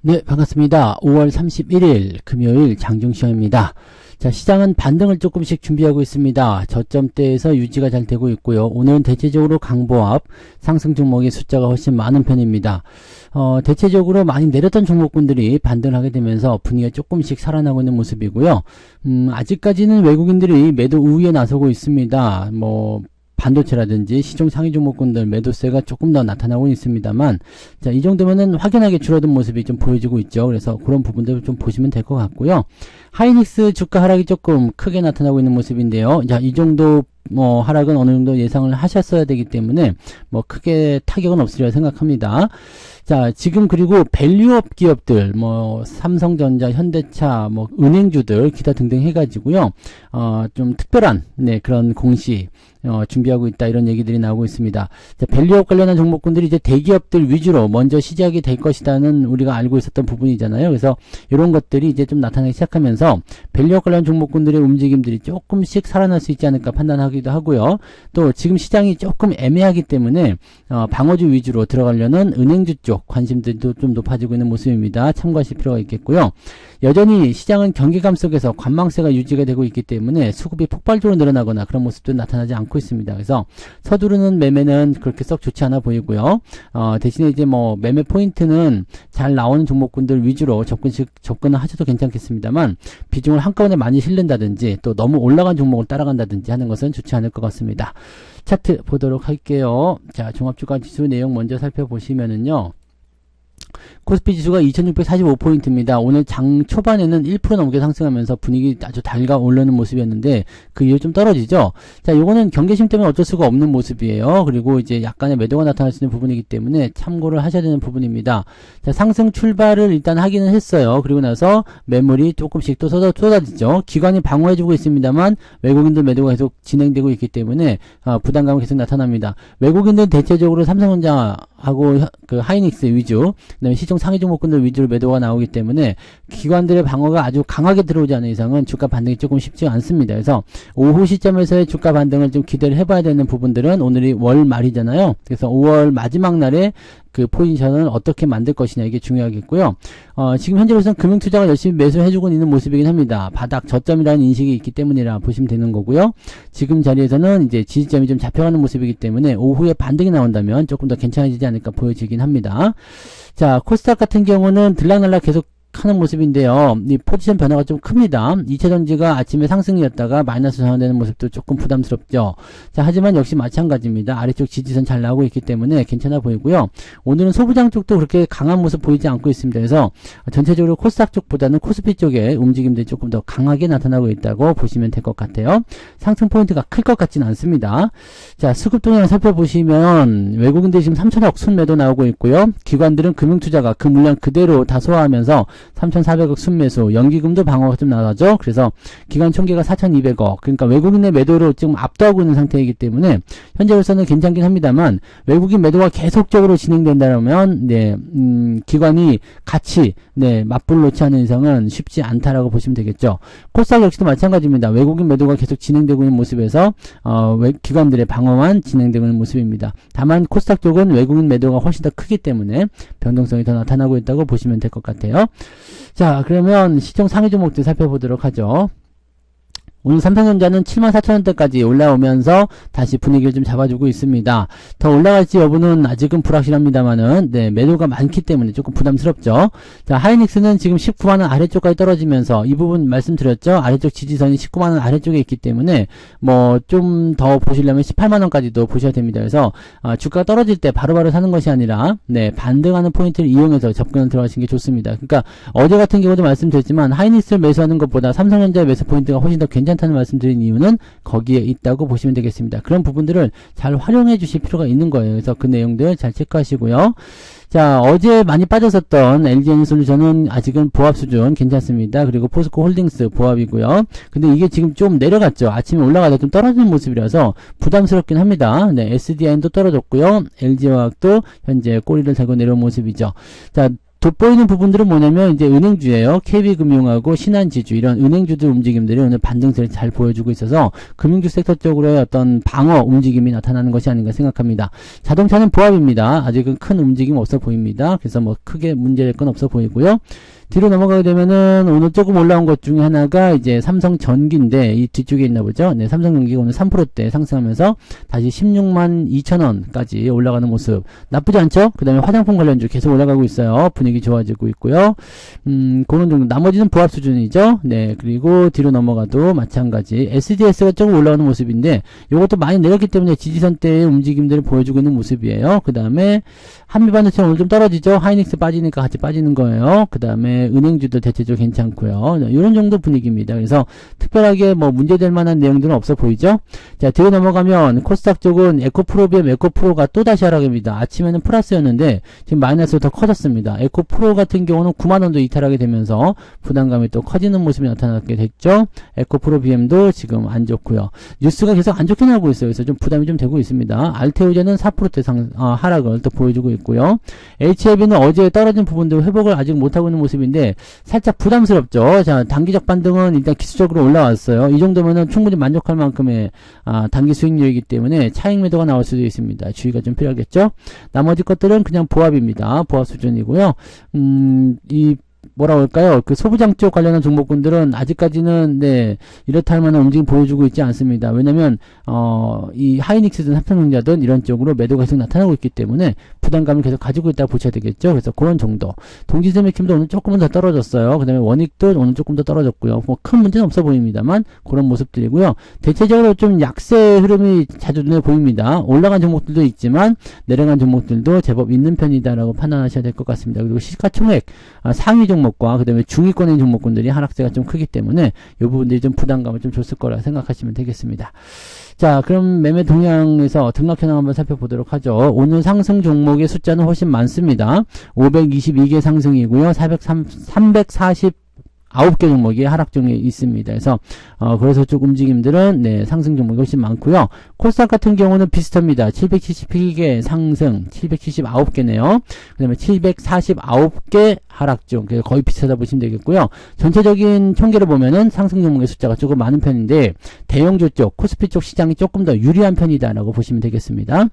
네, 반갑습니다. 5월 31일 금요일 장중시황입니다. 자, 시장은 반등을 조금씩 준비하고 있습니다. 저점대에서 유지가 잘 되고 있고요. 오늘은 대체적으로 강보합, 상승 종목의 숫자가 훨씬 많은 편입니다. 대체적으로 많이 내렸던 종목군들이 반등을 하게 되면서 분위기가 조금씩 살아나고 있는 모습이고요. 아직까지는 외국인들이 매도 우위에 나서고 있습니다. 반도체라든지 시중 상위 종목군들 매도세가 조금 더 나타나고 있습니다만, 자, 이 정도면은 확연하게 줄어든 모습이 좀 보여지고 있죠. 그래서 그런 부분들을 좀 보시면 될 것 같고요. 하이닉스 주가 하락이 조금 크게 나타나고 있는 모습인데요. 자, 이 정도 하락은 어느 정도 예상을 하셨어야 되기 때문에 크게 타격은 없으리라 생각합니다. 자, 지금 그리고 밸류업 기업들 삼성전자, 현대차, 은행주들 기타 등등 해가지고요. 좀 특별한 그런 공시 준비하고 있다, 이런 얘기들이 나오고 있습니다. 자, 밸류업 관련한 종목군들이 이제 대기업들 위주로 먼저 시작이 될 것이다는 우리가 알고 있었던 부분이잖아요. 그래서 이런 것들이 이제 좀 나타나기 시작하면서 밸류업 관련 종목군들의 움직임들이 조금씩 살아날 수 있지 않을까 판단하기도 하고요. 또 지금 시장이 조금 애매하기 때문에 방어주 위주로 들어가려는 은행주 쪽 관심들도 좀 높아지고 있는 모습입니다. 참고하실 필요가 있겠고요. 여전히 시장은 경기감 속에서 관망세가 유지가 되고 있기 때문에 수급이 폭발적으로 늘어나거나 그런 모습도 나타나지 않고 있습니다. 그래서 서두르는 매매는 그렇게 썩 좋지 않아 보이고요. 대신에 이제 매매 포인트는 잘 나오는 종목군들 위주로 접근을 하셔도 괜찮겠습니다만, 비중을 한꺼번에 많이 실른다든지 또 너무 올라간 종목을 따라간다든지 하는 것은 좋지 않을 것 같습니다. 차트 보도록 할게요. 자, 종합주가 지수 내용 먼저 살펴보시면은요. 코스피 지수가 2645포인트입니다. 오늘 장 초반에는 1% 넘게 상승하면서 분위기 아주 달가 오르는 모습이었는데 그 이후 좀 떨어지죠. 자, 요거는 경계심 때문에 어쩔 수가 없는 모습이에요. 그리고 이제 약간의 매도가 나타날 수 있는 부분이기 때문에 참고를 하셔야 되는 부분입니다. 자, 상승 출발을 일단 하기는 했어요. 그리고 나서 매물이 조금씩 또 쏟아지죠. 기관이 방어해주고 있습니다만 외국인들 매도가 계속 진행되고 있기 때문에 부담감이 계속 나타납니다. 외국인들은 대체적으로 삼성전자하고 그 하이닉스 위주, 그다음에 시중 상위 종목군들 위주로 매도가 나오기 때문에 기관들의 방어가 아주 강하게 들어오지 않는 이상은 주가 반등이 조금 쉽지 않습니다. 그래서 오후 시점에서의 주가 반등을 좀 기대를 해봐야 되는 부분들은, 오늘이 월 말이잖아요. 그래서 5월 마지막 날에 그 포지션을 어떻게 만들 것이냐, 이게 중요하겠고요. 지금 현재로서는 금융투자가 열심히 매수해주고 있는 모습이긴 합니다. 바닥 저점이라는 인식이 있기 때문이라 보시면 되는 거고요. 지금 자리에서는 이제 지지점이 좀 잡혀가는 모습이기 때문에 오후에 반등이 나온다면 조금 더 괜찮아지지 않을까 보여지긴 합니다. 자, 코스닥 같은 경우는 들락날락 계속 하는 모습인데요. 이 포지션 변화가 좀 큽니다. 2차전지가 아침에 상승이었다가 마이너스 전환되는 모습도 조금 부담스럽죠. 자, 하지만 역시 마찬가지입니다. 아래쪽 지지선 잘 나오고 있기 때문에 괜찮아 보이고요. 오늘은 소부장 쪽도 그렇게 강한 모습 보이지 않고 있습니다. 그래서 전체적으로 코스닥 쪽보다는 코스피 쪽의 움직임들이 조금 더 강하게 나타나고 있다고 보시면 될 것 같아요. 상승 포인트가 클 것 같지는 않습니다. 자, 수급 동향을 살펴보시면 외국인들이 지금 3천억 순매도 나오고 있고요. 기관들은 금융투자가 그 물량 그대로 다 소화하면서 3,400억 순매수, 연기금도 방어가 좀 나가죠. 그래서 기관 총계가 4,200억, 그러니까 외국인의 매도로 지금 압도하고 있는 상태이기 때문에 현재로서는 괜찮긴 합니다만, 외국인 매도가 계속적으로 진행된다면 기관이 같이 맞불 놓지 않는 이상은 쉽지 않다라고 보시면 되겠죠. 코스닥 역시도 마찬가지입니다. 외국인 매도가 계속 진행되고 있는 모습에서 기관들의 방어만 진행되고 있는 모습입니다. 다만 코스닥 쪽은 외국인 매도가 훨씬 더 크기 때문에 변동성이 더 나타나고 있다고 보시면 될 것 같아요. 자, 그러면 시총 상위 종목들 살펴보도록 하죠. 오늘 삼성전자는 74,000원대까지 올라오면서 다시 분위기를 좀 잡아주고 있습니다. 더 올라갈지 여부는 아직은 불확실합니다만은, 매도가 많기 때문에 조금 부담스럽죠. 자, 하이닉스는 지금 19만원 아래쪽까지 떨어지면서, 이 부분 말씀드렸죠. 아래쪽 지지선이 19만원 아래쪽에 있기 때문에, 좀 더 보시려면 18만원까지도 보셔야 됩니다. 그래서, 주가가 떨어질 때 바로바로 사는 것이 아니라, 반등하는 포인트를 이용해서 접근을 들어가시는 게 좋습니다. 그러니까, 어제 같은 경우도 말씀드렸지만, 하이닉스를 매수하는 것보다 삼성전자의 매수 포인트가 훨씬 더 괜찮다는 말씀드린 이유는 거기에 있다고 보시면 되겠습니다. 그런 부분들을 잘 활용해 주실 필요가 있는 거예요. 그래서 그 내용들 잘 체크하시고요. 자, 어제 많이 빠졌었던 LG에너지솔루션은 아직은 보합 수준 괜찮습니다. 그리고 포스코 홀딩스 보합이고요. 근데 이게 지금 좀 내려갔죠. 아침에 올라가다 좀 떨어지는 모습이라서 부담스럽긴 합니다. SDI도 떨어졌고요. LG화학도 현재 꼬리를 달고 내려온 모습이죠. 자, 돋보이는 부분들은 뭐냐면 이제 은행주예요. KB금융하고 신한지주 이런 은행주들 움직임들이 오늘 반등세를 잘 보여주고 있어서 금융주 섹터 쪽으로의 어떤 방어 움직임이 나타나는 것이 아닌가 생각합니다. 자동차는 보합입니다. 아직은 큰 움직임 없어 보입니다. 그래서 뭐 크게 문제될 건 없어 보이고요. 뒤로 넘어가게 되면은 오늘 조금 올라온 것 중에 하나가 이제 삼성전기인데 이 뒤쪽에 있나 보죠. 네, 삼성전기가 오늘 3%대 상승하면서 다시 16만 2천원까지 올라가는 모습 나쁘지 않죠? 그 다음에 화장품 관련주 계속 올라가고 있어요. 분위기 좋아지고 있고요. 그런 정도 나머지는 보합 수준이죠. 네, 그리고 뒤로 넘어가도 마찬가지 SGS가 조금 올라오는 모습인데 이것도 많이 내렸기 때문에 지지선대의 움직임들을 보여주고 있는 모습이에요. 그 다음에 한미반도체는 오늘 좀 떨어지죠. 하이닉스 빠지니까 같이 빠지는 거예요. 그 다음에 은행주도 대체적으로 괜찮고요. 네, 이런 정도 분위기입니다. 그래서 특별하게 뭐 문제될 만한 내용들은 없어 보이죠. 자, 뒤로 넘어가면 코스닥 쪽은 에코프로비엠 에코프로가 또 다시 하락입니다. 아침에는 플러스였는데 지금 마이너스로 더 커졌습니다. 에코프로 같은 경우는 9만원도 이탈하게 되면서 부담감이 또 커지는 모습이 나타나게 됐죠. 에코프로비엠도 지금 안 좋고요. 뉴스가 계속 안 좋게 나오고 있어요. 그래서 좀 부담이 좀 되고 있습니다. 알테오제는 4%대 하락을 또 보여주고 있고요. HLB는 어제 떨어진 부분들 회복을 아직 못하고 있는 모습인데 살짝 부담스럽죠. 자, 단기적 반등은 일단 기술적으로 올라왔어요. 이 정도면은 충분히 만족할 만큼의 단기 수익률이기 때문에 차익 매도가 나올 수도 있습니다. 주의가 좀 필요하겠죠. 나머지 것들은 그냥 보합입니다. 보합 수준이고요. 이 뭐라 할까요? 그 소부장 쪽 관련한 종목군들은 아직까지는 네 이렇다 할 만한 움직임 보여주고 있지 않습니다. 왜냐면 이 하이닉스든 삼성전자든 이런 쪽으로 매도가 계속 나타나고 있기 때문에 부담감을 계속 가지고 있다고 보셔야 되겠죠. 그래서 그런 정도. 동지세메킴도 오늘 조금은 더 떨어졌어요. 그 다음에 원익도 오늘 조금 더 떨어졌고요. 뭐 큰 문제는 없어 보입니다만 그런 모습들이고요. 대체적으로 좀 약세 흐름이 자주 눈에 보입니다. 올라간 종목들도 있지만 내려간 종목들도 제법 있는 편이다라고 판단하셔야 될 것 같습니다. 그리고 시가총액 상위 종목과 그 다음에 중위권의 종목군들이 하락세가 좀 크기 때문에 이 부분들이 좀 부담감을 좀 줬을 거라 생각하시면 되겠습니다. 자, 그럼 매매 동향에서 등락 현황 한번 살펴보도록 하죠. 오늘 상승 종목의 숫자는 훨씬 많습니다. 522개 상승이고요. 349개 종목이 하락 중에 있습니다. 그래서 쭉 움직임들은 네, 상승 종목이 훨씬 많고요. 코스닥 같은 경우는 비슷합니다. 771개 상승, 779개네요. 그 다음에 749개 하락 중, 거의 비슷하다 보시면 되겠고요. 전체적인 총계를 보면은 상승 종목의 숫자가 조금 많은 편인데 대형주 쪽, 코스피 쪽 시장이 조금 더 유리한 편이다라고 보시면 되겠습니다.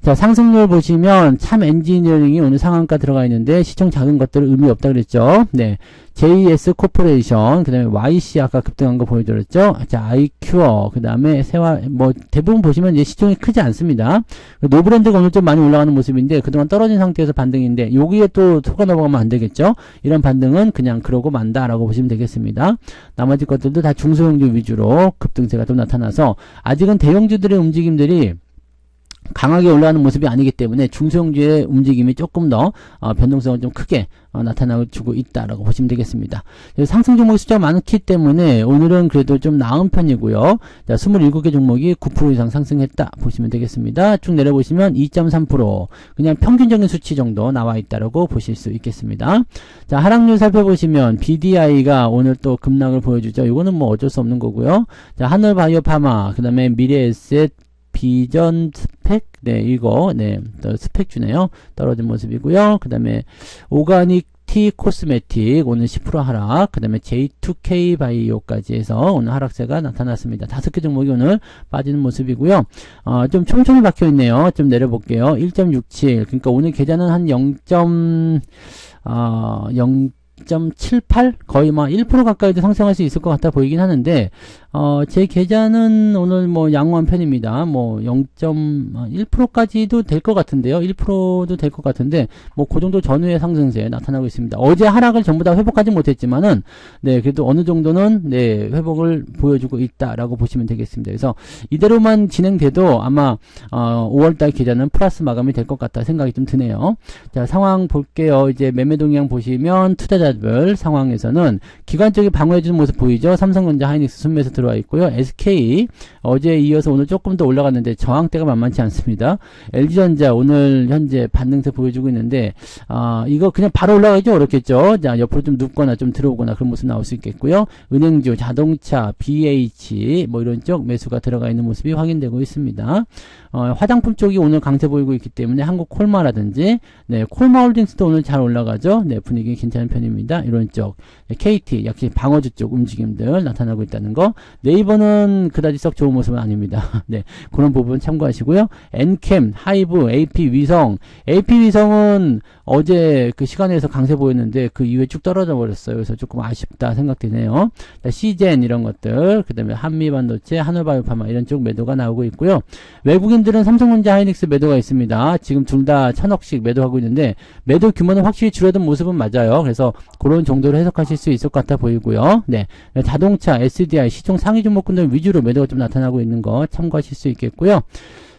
자, 상승률 보시면 참 엔지니어링이 오늘 상한가 들어가 있는데 시총 작은 것들은 의미 없다 그랬죠. 네. JS 코퍼레이션, 그 다음에 YC 아까 급등한 거 보여드렸죠. 자, 아이큐어, 그 다음에 세화, 뭐, 대부분 보시면 이제 시총이 크지 않습니다. 노브랜드가 오늘 좀 많이 올라가는 모습인데, 그동안 떨어진 상태에서 반등인데, 여기에 또 속아 넘어가면 안 되겠죠. 이런 반등은 그냥 그러고 만다라고 보시면 되겠습니다. 나머지 것들도 다 중소형주 위주로 급등세가 좀 나타나서, 아직은 대형주들의 움직임들이 강하게 올라가는 모습이 아니기 때문에 중소형주의 움직임이 조금 더 변동성을 좀 크게 나타나주고 있다라고 보시면 되겠습니다. 상승 종목의 숫자가 많기 때문에 오늘은 그래도 좀 나은 편이고요. 자, 27개 종목이 9% 이상 상승했다 보시면 되겠습니다. 쭉 내려보시면 2.3% 그냥 평균적인 수치 정도 나와 있다라고 보실 수 있겠습니다. 자, 하락률 살펴보시면 BDI가 오늘 또 급락을 보여주죠. 이거는 뭐 어쩔 수 없는 거고요. 자, 하늘바이오파마, 그 다음에 미래에셋, 비전 스펙, 네, 이거, 네, 스펙주네요. 떨어진 모습이고요. 그 다음에, 오가닉 티 코스메틱, 오늘 10% 하락, 그 다음에 J2K 바이오까지 해서 오늘 하락세가 나타났습니다. 5개 종목이 오늘 빠지는 모습이고요. 좀 촘촘히 박혀 있네요. 좀 내려볼게요. 1.67. 그러니까 오늘 계좌는 한 0.78? 거의 뭐 1% 가까이도 상승할 수 있을 것 같아 보이긴 하는데, 제 계좌는 오늘 뭐 양호한 편입니다. 뭐 0.1%까지도 될 것 같은데요. 1%도 될 것 같은데, 뭐 그 정도 전후의 상승세 나타나고 있습니다. 어제 하락을 전부 다 회복하지 못했지만은, 네, 그래도 어느 정도는, 네, 회복을 보여주고 있다라고 보시면 되겠습니다. 그래서 이대로만 진행돼도 아마, 5월달 계좌는 플러스 마감이 될 것 같다 생각이 좀 드네요. 자, 상황 볼게요. 이제 매매 동향 보시면 투자자 투자자들 상황에서는 기관 쪽이 방어해주는 모습 보이죠. 삼성전자, 하이닉스 순매수 들어와 있고요. SK 어제에 이어서 오늘 조금 더 올라갔는데 저항대가 만만치 않습니다. LG전자 오늘 현재 반등세 보여주고 있는데 이거 그냥 바로 올라가기 어렵겠죠. 자, 옆으로 좀 눕거나 좀 들어오거나 그런 모습 나올 수 있겠고요. 은행주, 자동차, BH 뭐 이런 쪽 매수가 들어가 있는 모습이 확인되고 있습니다. 화장품 쪽이 오늘 강세 보이고 있기 때문에 한국콜마라든지 네, 콜마홀딩스도 오늘 잘 올라가죠. 네, 분위기 괜찮은 편입니다. 이런 쪽 KT 역시 방어주 쪽 움직임들 나타나고 있다는 거. 네이버는 그다지 썩 좋은 모습은 아닙니다. 네, 그런 부분 참고하시고요. 엔캠, 하이브, AP위성. AP위성은 어제 그 시간에서 강세 보였는데 그 이후에 쭉 떨어져 버렸어요. 그래서 조금 아쉽다 생각되네요. 시젠 이런 것들, 그 다음에 한미반도체, 한올바이오파마 이런 쪽 매도가 나오고 있고요. 외국인들은 삼성전자, 하이닉스 매도가 있습니다. 지금 둘 다 1,000억씩 매도하고 있는데 매도 규모는 확실히 줄어든 모습은 맞아요. 그래서 그런 정도로 해석하실 수 있을 것 같아 보이고요. 네, 자동차, SDI, 시총 상위 종목군들 위주로 매도가 좀 나타나고 있는 거 참고하실 수 있겠고요.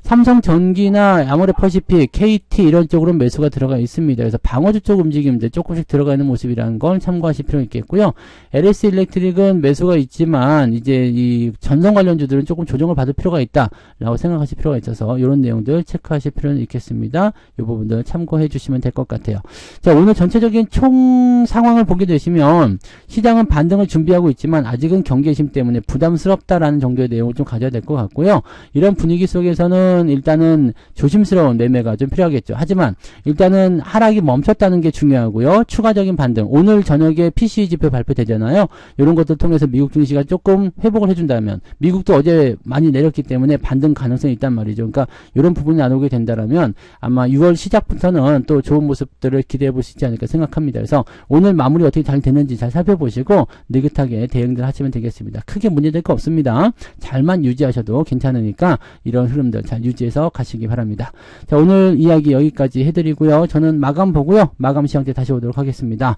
삼성전기나 아모레퍼시픽, KT 이런 쪽으로 매수가 들어가 있습니다. 그래서 방어주 쪽 움직임들 조금씩 들어가 있는 모습이라는 걸 참고하실 필요가 있겠고요. LS 일렉트릭은 매수가 있지만 이제 이 전선 관련주들은 조금 조정을 받을 필요가 있다라고 생각하실 필요가 있어서 이런 내용들 체크하실 필요는 있겠습니다. 이 부분들 참고해 주시면 될 것 같아요. 자, 오늘 전체적인 총 상황을 보게 되시면 시장은 반등을 준비하고 있지만 아직은 경계심 때문에 부담스럽다라는 정도의 내용을 좀 가져야 될 것 같고요. 이런 분위기 속에서는 일단은 조심스러운 매매가 좀 필요하겠죠. 하지만 일단은 하락이 멈췄다는 게 중요하고요. 추가적인 반등. 오늘 저녁에 PCE 지표 발표되잖아요. 이런 것들 통해서 미국 증시가 조금 회복을 해준다면 미국도 어제 많이 내렸기 때문에 반등 가능성이 있단 말이죠. 그러니까 이런 부분이 나오게 된다면 아마 6월 시작부터는 또 좋은 모습들을 기대해 볼 수 있지 않을까 생각합니다. 그래서 오늘 마무리 어떻게 잘 됐는지 잘 살펴보시고 느긋하게 대응들 하시면 되겠습니다. 크게 문제될 거 없습니다. 잘만 유지하셔도 괜찮으니까 이런 흐름들 잘 유지해서 가시기 바랍니다. 자, 오늘 이야기 여기까지 해드리고요. 저는 마감 보고요. 마감 시간 때 다시 오도록 하겠습니다.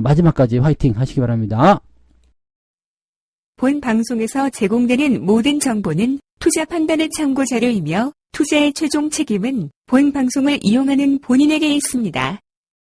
마지막까지 화이팅 하시기 바랍니다. 본 방송에서 제공되는 모든 정보는 투자 판단의 참고 자료이며 투자의 최종 책임은 본 방송을 이용하는 본인에게 있습니다.